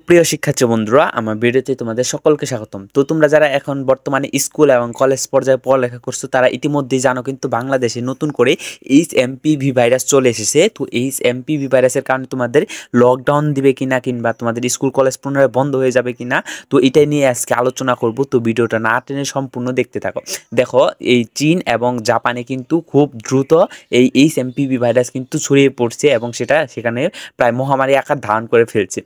সুপ্রিয় শিক্ষার্থী বন্ধুরা, আমার ভিডিওতে তোমাদের সকলকে স্বাগতম। তো তোমরা যারা এখন বর্তমানে স্কুল এবং কলেজ পর্যায়ে পড়ালেখা করছো তারা ইতিমধ্যেই জানো কিন্তু বাংলাদেশে নতুন করে এইচএমপিভি ভাইরাস চলে এসেছে। তো এইচএমপিভি ভাইরাসের কারণে তোমাদের লকডাউন দিবে কিনা কিংবা তোমাদের স্কুল কলেজ পুনরায় বন্ধ হয়ে যাবে কিনা, তো এটাই নিয়ে আজকে আলোচনা করব। তো ভিডিওটা না টেনে সম্পূর্ণ দেখতে থাকো। দেখো, এই চীন এবং জাপানে কিন্তু খুব দ্রুত এই এইচএমপিভি ভাইরাস কিন্তু ছড়িয়ে পড়ছে এবং সেখানে প্রায় মহামারী আকার ধারণ করে ফেলছে।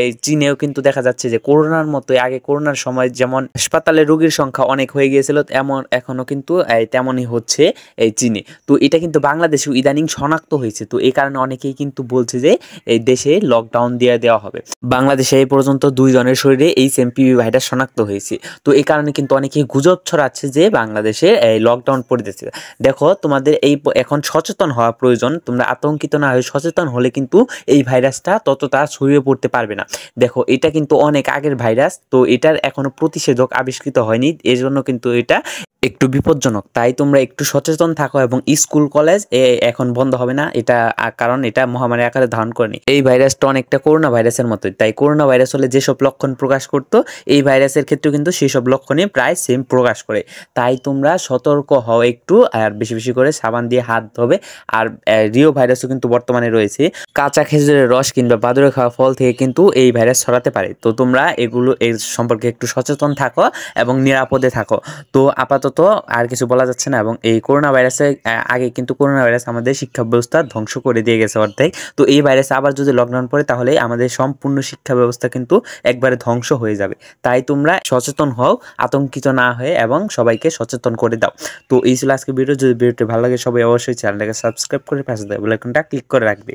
এই চীনেও কিন্তু দেখা যাচ্ছে যে করোনার মতো আগে করোনার সময় যেমন হাসপাতালে রোগীর সংখ্যা অনেক হয়ে গিয়েছিল, এমন এখনো কিন্তু তেমনই হচ্ছে এই চীনে। তো এটা কিন্তু বাংলাদেশেও ইদানিং শনাক্ত হয়েছে। তো এই কারণে অনেকেই কিন্তু বলছে যে এই দেশে লকডাউন দিয়ে দেওয়া হবে। বাংলাদেশে এই পর্যন্ত 2 জনের শরীরে এইচএমপিভি ভাইরাস শনাক্ত হয়েছে। তো এই কারণে কিন্তু অনেকেই গুজব ছড়াচ্ছে যে বাংলাদেশে এই লকডাউন পড়েছে। দেখো, তোমাদের এখন সচেতন হওয়া প্রয়োজন। তোমরা আতঙ্কিত না হয়ে সচেতন হলে কিন্তু এই ভাইরাসটা ততটা ছড়িয়ে পড়তে পারবে না। দেখো, এটা কিন্তু অনেক আগের ভাইরাস, তো এটার এখনো প্রতিষেধক আবিষ্কৃত হয়নি, এজন্য কিন্তু এটা একটু বিপজ্জনক। তাই তোমরা একটু সচেতন থাকো এবং স্কুল কলেজ এখন বন্ধ হবে না, এটা কারণ এটা মহামারী আকারে ধারণ করেনি। এই ভাইরাসটা অনেকটা করোনা ভাইরাসের মতোই। তাই করোনা ভাইরাস হলে যেসব লক্ষণ প্রকাশ করতো, এই ভাইরাসের ক্ষেত্রে কিন্তু সেই সব লক্ষণই প্রায় সেম প্রকাশ করে। তাই তোমরা সতর্ক হও একটু, আর বেশি বেশি করে সাবান দিয়ে হাত ধোবে। আর রিও ভাইরাসও কিন্তু বর্তমানে রয়েছে। কাঁচা খেজুরের রস কিংবা বাদুড়ে খাওয়া ফল থেকে কিন্তু এই ভাইরাস ছড়াতে পারে। তো তোমরা এর সম্পর্কে একটু সচেতন থাকো এবং নিরাপদে থাকো। তো আপাতত আর কিছু বলা যাচ্ছে না। এবং এই করোনা ভাইরাসের আগে কিন্তু করোনা ভাইরাস আমাদের শিক্ষা ব্যবস্থা ধ্বংস করে দিয়ে গেছে অর্ধেক। তো এই ভাইরাস আবার যদি লকডাউন পড়ে তাহলে আমাদের সম্পূর্ণ শিক্ষা ব্যবস্থা কিন্তু একবারে ধ্বংস হয়ে যাবে। তাই তোমরা সচেতন হও, আতঙ্কিত না হয়ে, এবং সবাইকে সচেতন করে দাও। তো এই ছিল আজকে ভিডিও। যদি ভিডিওটি ভালো লাগে সবাই অবশ্যই চ্যানেলটাকে সাবস্ক্রাইব করে পাশে বেল আইকনটা ক্লিক করে রাখবে।